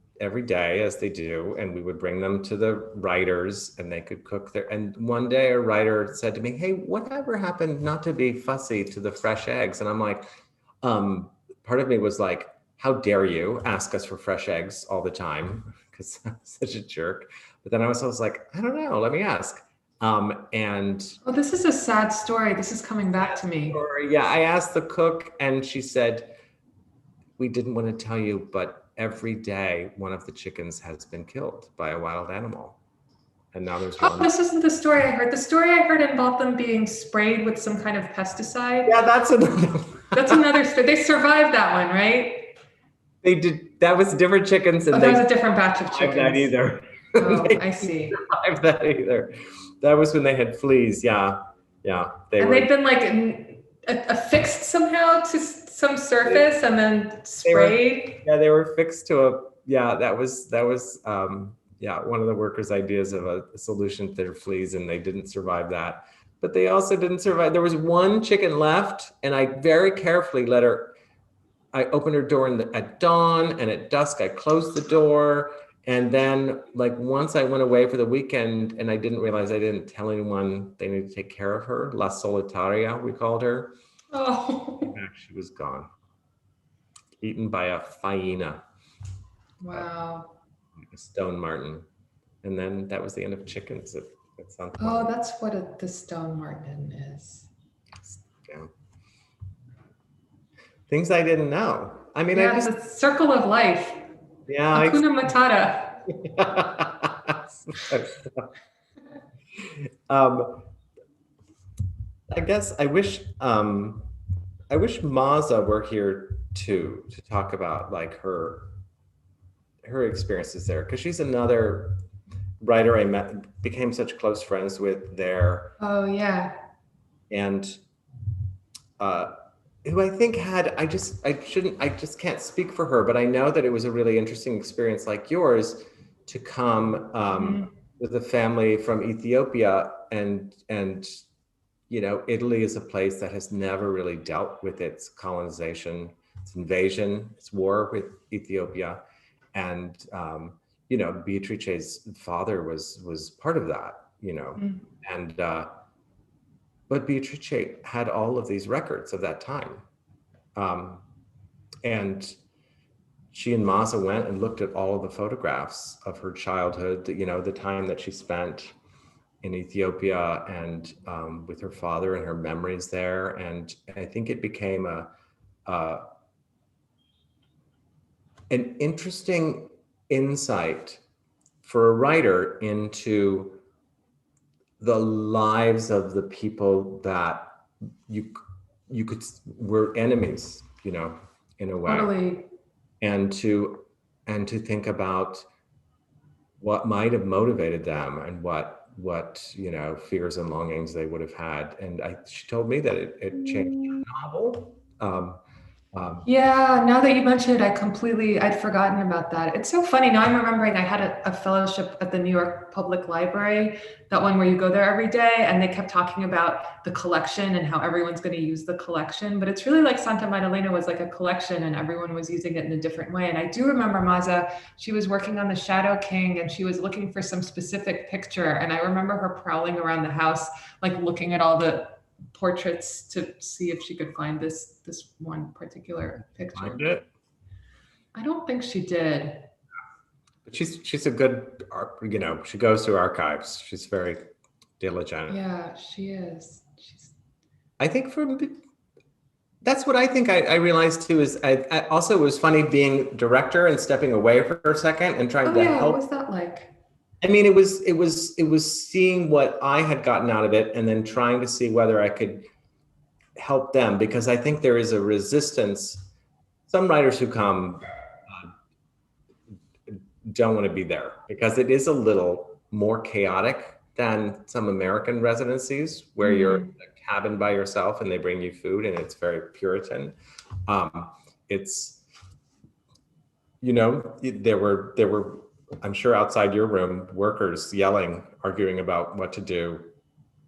day, as they do, and we would bring them to the writers and they could cook there. And one day a writer said to me, "Hey, whatever happened not to be fussy to the fresh eggs?" And I'm like, part of me was like, how dare you ask us for fresh eggs all the time, because I'm such a jerk. But then I was like, I don't know, let me ask. This is a sad story. This is coming back to me. Yeah, I asked the cook and she said, "We didn't want to tell you, but every day one of the chickens has been killed by a wild animal. And now there's one." Oh, this isn't the story I heard. The story I heard involved them being sprayed with some kind of pesticide. Yeah, that's another. That's another story. They survived that one, right? They did. That was different chickens. And that was a different batch of chickens. That either. Oh, I see. Survived that either. That was when they had fleas. Yeah. They'd been like affixed somehow to some surface and then sprayed. They were fixed to that was one of the workers' ideas of a solution to their fleas, and they didn't survive that. But they also didn't survive. There was one chicken left, and I very carefully I opened her door at dawn, and at dusk I closed the door. And then like once I went away for the weekend and I didn't realize I didn't tell anyone they needed to take care of her. La Solitaria, we called her. Oh, She was gone, eaten by a hyena, wow. a stone marten. And then that was the end of chickens at Santa Oh, Monica. that's what the stone marten is. Yeah. Things I didn't know. I mean, Yeah, the circle of life. yeah. Hakuna Matata. I guess I wish Maza were here too, to talk about like her experiences there, because she's another writer I became such close friends with there, Oh, yeah. and who I think had, I just can't speak for her, but I know that it was a really interesting experience like yours to come with a family from Ethiopia, and Italy is a place that has never really dealt with its colonization, its invasion, its war with Ethiopia. And, Beatrice's father was part of that, and, but Beatrice had all of these records of that time. And she and Maza went and looked at all of the photographs of her childhood, the time that she spent in Ethiopia, and with her father, and her memories there. And I think it became an interesting insight for a writer into the lives of the people that you could were enemies, in a way. Totally. And to think about what might have motivated them, and what fears and longings they would have had. And she told me that it changed her novel. Yeah, now that you mention it, I'd forgotten about that. It's so funny. Now I'm remembering I had a fellowship at the New York Public Library, that one where you go there every day, and they kept talking about the collection and how everyone's going to use the collection. But it's really like Santa Maddalena was like a collection, and everyone was using it in a different way. And I do remember Maza, she was working on the Shadow King, and she was looking for some specific picture. And I remember her prowling around the house, like looking at all the portraits to see if she could find this one particular picture. Find it? I don't think she did. But she's a good, she goes through archives. She's very diligent. Yeah, she is. I think that's what I think I realized too, is I also, it was funny being director and stepping away for a second and trying to help. What was that like? I mean, it was seeing what I had gotten out of it, and then trying to see whether I could help them, because I think there is a resistance. Some writers who come don't want to be there, because it is a little more chaotic than some American residencies, where you're in a cabin by yourself and they bring you food, and it's very Puritan. It's, there were, I'm sure outside your room, workers yelling, arguing about what to do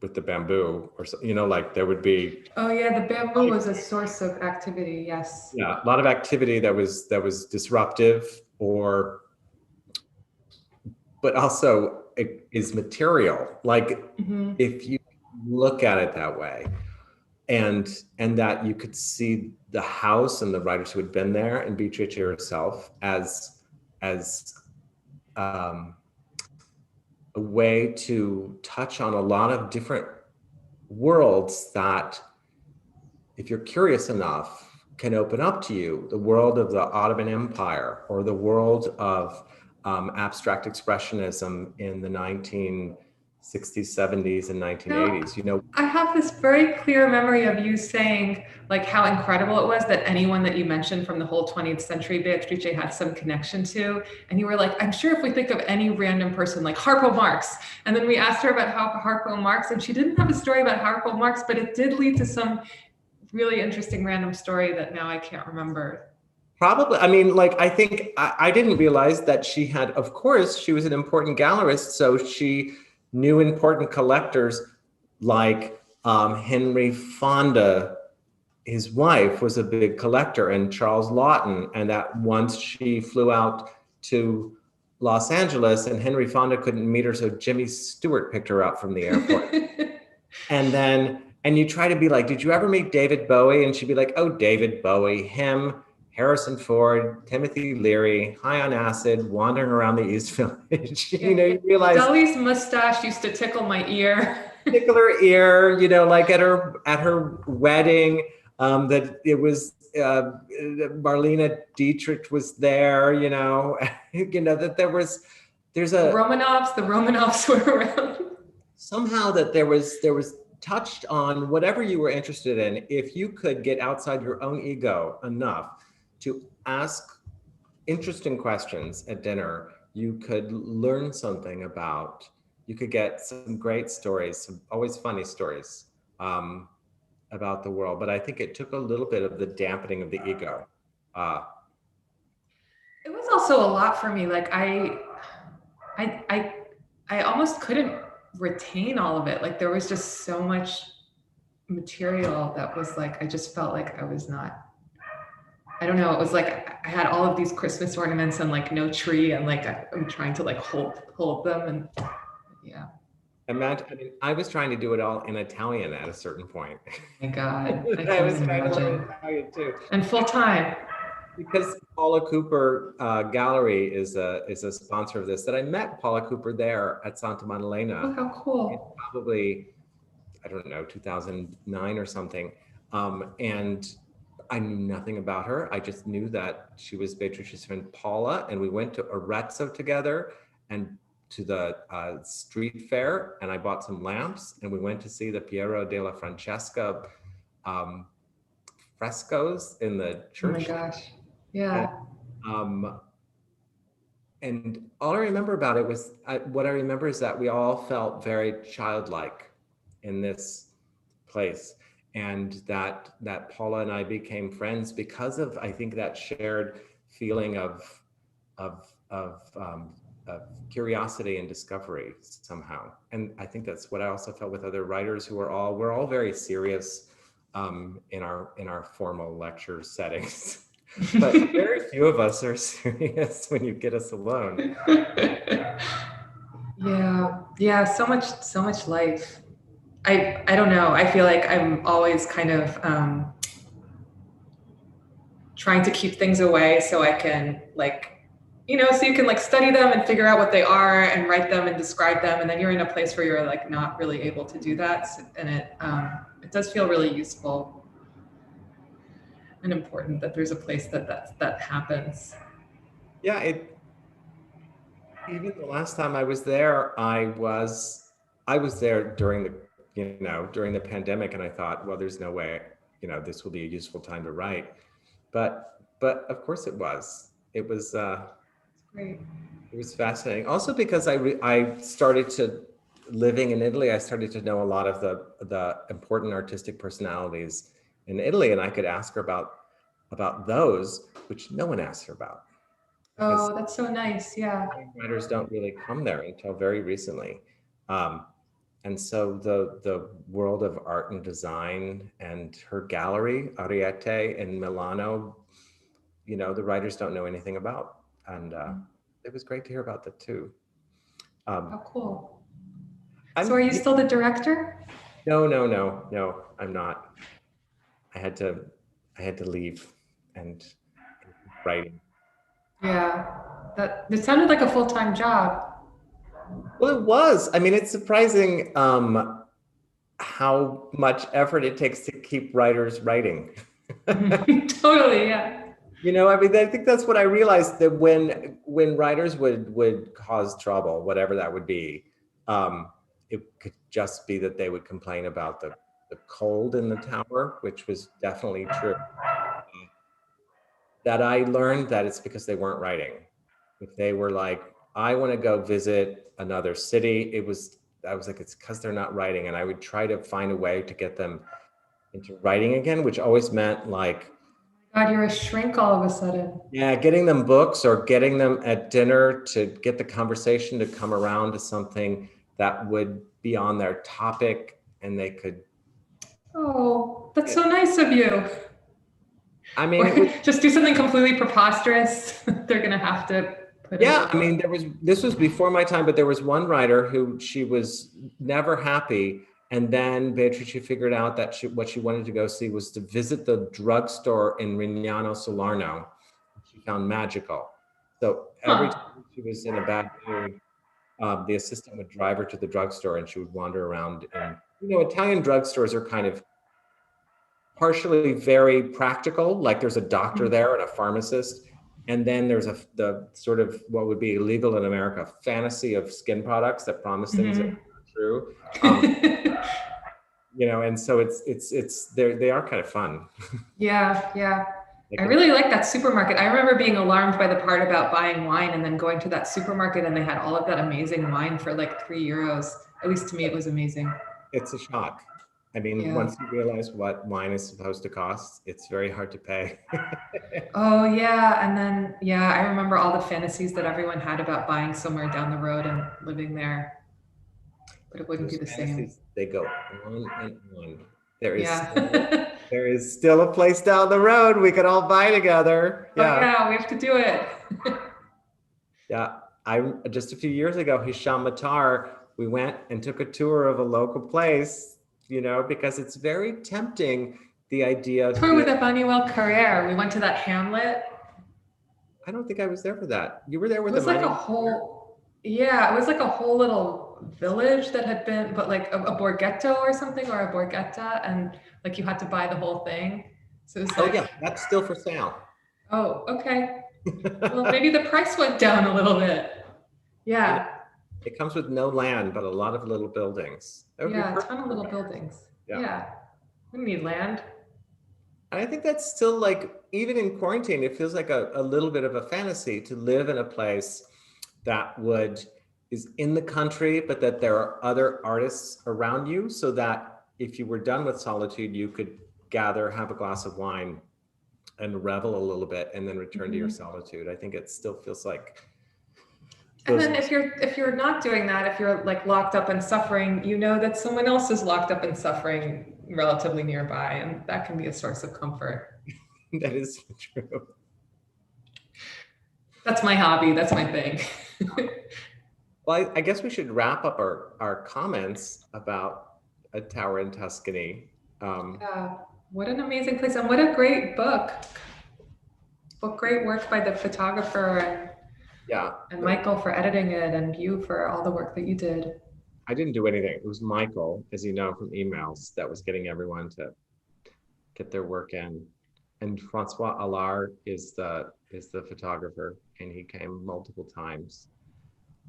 with the bamboo, or like there would be. Oh yeah, the bamboo was a source of activity. Yes. Yeah, a lot of activity that was disruptive, but also it is material. Like if you look at it that way, and that you could see the house and the writers who had been there, and Beatrice herself as a way to touch on a lot of different worlds that, if you're curious enough, can open up to you. The world of the Ottoman Empire, or the world of abstract expressionism in the 1960s, 70s, and 1980s. I have this very clear memory of you saying like how incredible it was that anyone that you mentioned from the whole 20th century Beatrice had some connection to. And you were like, I'm sure if we think of any random person, like Harpo Marx, and then we asked her about Harpo Marx, and she didn't have a story about Harpo Marx, but it did lead to some really interesting random story that now I can't remember. Probably. I mean, like, I think I didn't realize that she had, of course, she was an important gallerist. So she knew important collectors like Henry Fonda. His wife was a big collector, and Charles Lawton. And that once she flew out to Los Angeles, and Henry Fonda couldn't meet her, so Jimmy Stewart picked her up from the airport. And then And you try to be like, did you ever meet David Bowie? And she'd be like, oh, David Bowie, him, Harrison Ford, Timothy Leary, high on acid, wandering around the East Village. You realize Dolly's mustache used to tickle my ear. particular ear, like at her wedding, that it was Marlene Dietrich was there, that there's a The Romanovs were around. Somehow that there was touched on whatever you were interested in. If you could get outside your own ego enough to ask interesting questions at dinner, you could learn something about, you could get some great stories, some always funny stories about the world. But I think it took a little bit of the dampening of the ego. It was also a lot for me. Like I almost couldn't retain all of it. Like there was just so much material that was like, I just felt like I was not, I don't know. It was like I had all of these Christmas ornaments and like no tree, and like I'm trying to like hold them, and yeah. Imagine, I mean, I was trying to do it all in Italian at a certain point. Oh my God, I was trying to learn Italian too. And full time. Because Paula Cooper Gallery is a sponsor of this, that I met Paula Cooper there at Santa Maddalena. Oh, how cool. Probably, I don't know, 2009 or something. And I knew nothing about her. I just knew that she was Beatrice's friend Paula, and we went to Arezzo together and to the street fair, and I bought some lamps, and we went to see the Piero della Francesca frescoes in the church. Oh my gosh. Yeah. And all I remember about it was, what I remember is that we all felt very childlike in this place, and that Paula and I became friends because of, I think, that shared feeling of curiosity and discovery somehow. And I think that's what I also felt with other writers who we're all very serious in our formal lecture settings. But very few of us are serious when you get us alone. Yeah, so much life. I don't know. I feel like I'm always kind of trying to keep things away so I can so you can like study them and figure out what they are and write them and describe them. And then you're in a place where you're like not really able to do that. And it does feel really useful and important that there's a place that happens. Yeah, even the last time I was there, I was there during the pandemic, and I thought, well, there's no way, this will be a useful time to write. But of course it was. It was great. It was fascinating. Also because I started to, living in Italy, I started to know a lot of the important artistic personalities in Italy, and I could ask her about those, which no one asks her about. Oh, that's so nice. Yeah. Writers don't really come there until very recently. And so the world of art and design and her gallery, Ariete in Milano, the writers don't know anything about. And it was great to hear about that too. How cool. So are you still the director? No, I'm not. I had to leave and writing. Yeah, it sounded like a full-time job. Well, it was. I mean, it's surprising how much effort it takes to keep writers writing. Totally, yeah. I mean, I think that's what I realized, that when writers would cause trouble, whatever that would be, it could just be that they would complain about the cold in the tower, which was definitely true. That I learned that it's because they weren't writing. If they were like, I want to go visit another city, I was like, it's because they're not writing. And I would try to find a way to get them into writing again, which always meant like, God, you're a shrink all of a sudden. Yeah, getting them books or getting them at dinner to get the conversation to come around to something that would be on their topic, and they could. Oh, that's so nice of you. I mean, just do something completely preposterous. They're gonna have to put. Yeah, I mean, this was before my time, but there was one writer who she was never happy, And then Beatrice figured out that what she wanted to go see was to visit the drugstore in Rignano Salerno. She found magical. So every time she was in a bad mood, the assistant would drive her to the drugstore and she would wander around. And, Italian drugstores are kind of partially very practical, like there's a doctor there and a pharmacist. And then there's the sort of what would be illegal in America, fantasy of skin products that promise things that are not true. And so they are kind of fun. Yeah. I really like that supermarket. I remember being alarmed by the part about buying wine and then going to that supermarket and they had all of that amazing wine for like €3. At least to me, it was amazing. It's a shock. I mean, once you realize what wine is supposed to cost, it's very hard to pay. Oh yeah. And then, I remember all the fantasies that everyone had about buying somewhere down the road and living there, but it wouldn't be the same. They go on and on. There is still a place down the road we could all buy together. Yeah. Oh, yeah, we have to do it. Yeah. Just a few years ago, Hisham Matar, we went and took a tour of a local place, because it's very tempting, the idea of tour with Emmanuel Carrere. We went to that hamlet. I don't think I was there for that. You were there with it was like a whole little village that had been, but like a borghetto or something, or a borghetta, and like you had to buy the whole thing. So it was like, yeah, that's still for sale. Oh, okay. Well, maybe the price went down a little bit. Yeah. It comes with no land, but a lot of little buildings. A ton of little buildings. Yeah. We need land. And I think that's still like, even in quarantine, it feels like a little bit of a fantasy to live in a place that is in the country, but that there are other artists around you, so that if you were done with solitude, you could gather, have a glass of wine and revel a little bit and then return to your solitude. I think it still feels like. And then if you're not doing that, if you're like locked up and suffering, that someone else is locked up and suffering relatively nearby, and that can be a source of comfort. That is true. That's my hobby. That's my thing. Well, I guess we should wrap up our comments about A Tower in Tuscany. What an amazing place, and what a great book. What great work by the photographer and Michael for editing it, and you for all the work that you did. I didn't do anything. It was Michael, as you know from emails, that was getting everyone to get their work in. And Francois Allard is the photographer, and he came multiple times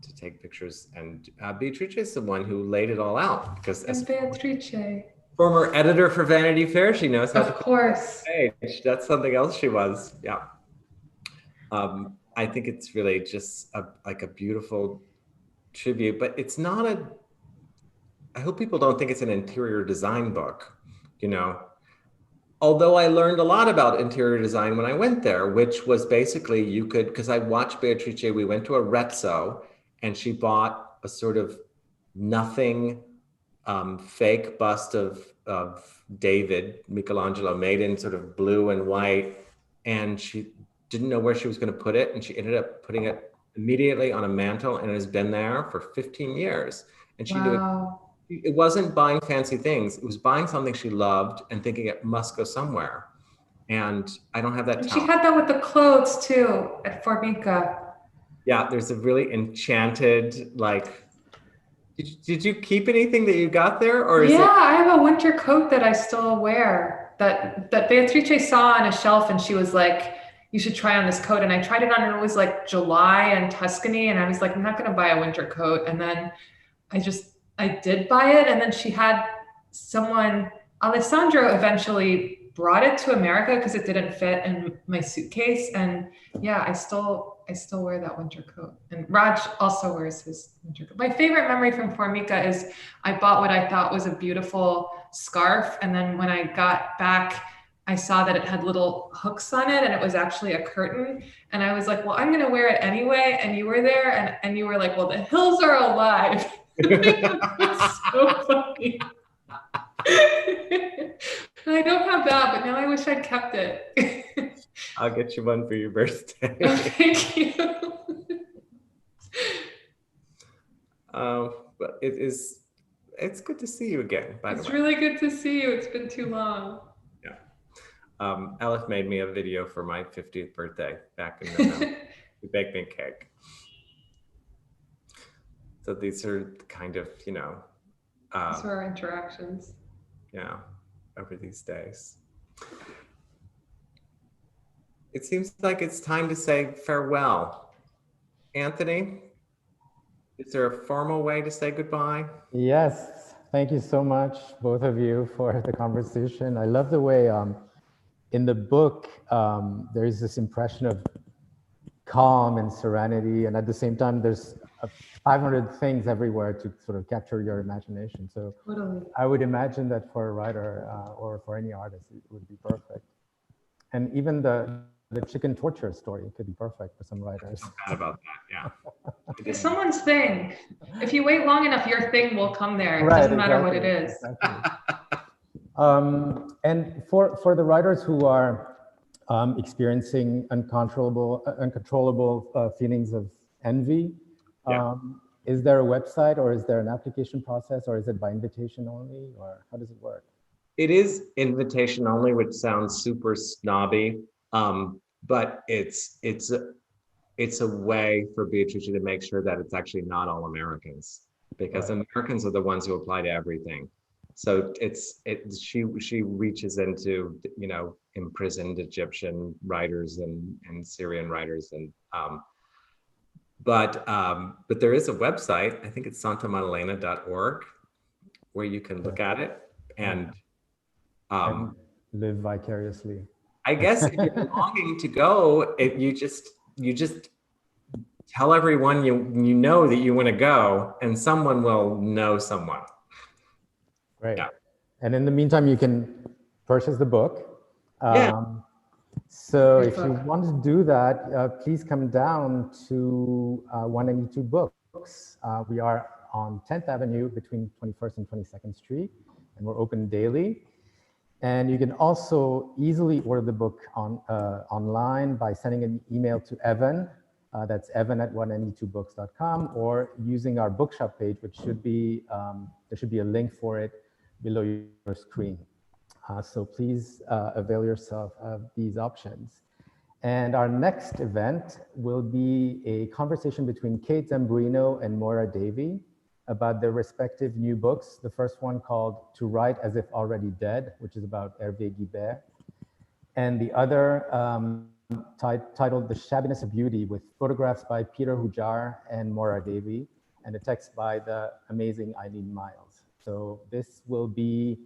to take pictures. And Beatrice is the one who laid it all out, because as Beatrice, former editor for Vanity Fair, she knows how to put it on page. That's something else she was. Yeah. I think it's really just a beautiful tribute, but it's not I hope people don't think it's an interior design book, Although I learned a lot about interior design when I went there, which was basically because I watched Beatrice, we went to a Rezzo and she bought a sort of nothing fake bust of David, Michelangelo, made in sort of blue and white. And she didn't know where she was going to put it. And she ended up putting it immediately on a mantle, and it has been there for 15 years. And she it wasn't buying fancy things. It was buying something she loved and thinking it must go somewhere. And I don't have that talent. She had that with the clothes too at Formica. Yeah, there's a really enchanted, did you keep anything that you got there? Or I have a winter coat that I still wear that Beatrice saw on a shelf, and she was like, you should try on this coat. And I tried it on, and it was like July in Tuscany. And I was like, I'm not going to buy a winter coat. And then I did buy it. And then she had Alessandro eventually brought it to America because it didn't fit in my suitcase. And I still wear that winter coat. And Raj also wears his winter coat. My favorite memory from Formica is I bought what I thought was a beautiful scarf. And then when I got back, I saw that it had little hooks on it, and it was actually a curtain. And I was like, well, I'm going to wear it anyway. And you were there, and you were like, well, the hills are alive. It's so funny. I don't have that, but now I wish I'd kept it. I'll get you one for your birthday. Oh, thank you. But it is, it's good to see you again, by the way. It's really good to see you. It's been too long. Yeah. Elif made me a video for my 50th birthday back in November. He baked me a cake. So these are kind of, These are our interactions. Yeah, over these days. It seems like it's time to say farewell. Anthony, is there a formal way to say goodbye? Yes, thank you so much, both of you, for the conversation. I love the way in the book, there is this impression of calm and serenity, and at the same time, there's 500 things everywhere to sort of capture your imagination. So Totally. I would imagine that for a writer or for any artist, it would be perfect. And even the chicken torture story could be perfect for some writers. I'm bad about that, yeah. It's someone's thing. If you wait long enough, your thing will come there. It Right, doesn't matter what it exactly, is. Exactly. And for the writers who are experiencing uncontrollable feelings of envy, is there a website, or is there an application process, or is it by invitation only, or how does it work? It is invitation only, which sounds super snobby, but it's a way for Beatrice to make sure that it's actually not all Americans, because right. Americans are the ones who apply to everything. So she reaches into, imprisoned Egyptian writers and Syrian writers, and but there is a website. I think it's santamaddalena.org, where you can look at it and live vicariously. I guess if you're longing to go, you just tell everyone you know that you want to go, and someone will know someone. Great. Yeah. And in the meantime, you can purchase the book. So if you want to do that, please come down to 192 Books. We are on 10th Avenue between 21st and 22nd Street, and we're open daily. And you can also easily order the book online by sending an email to Evan. That's evan@192books.com, or using our bookshop page, which should be, there should be a link for it below your screen. So please avail yourself of these options. And our next event will be a conversation between Kate Zambrino and Moira Davey about their respective new books. The first one called To Write As If Already Dead, which is about Hervé Guibert. And the other titled The Shabbiness of Beauty, with photographs by Peter Hujar and Moira Davey, and a text by the amazing Eileen Miles. So this will be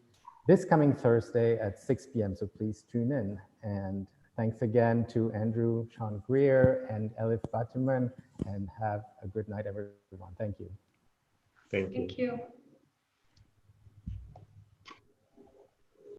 this coming Thursday at 6 p.m. So please tune in. And thanks again to Andrew, Sean Greer, and Elif Batuman, and have a good night, everyone. Thank you. Thank you. Thank you.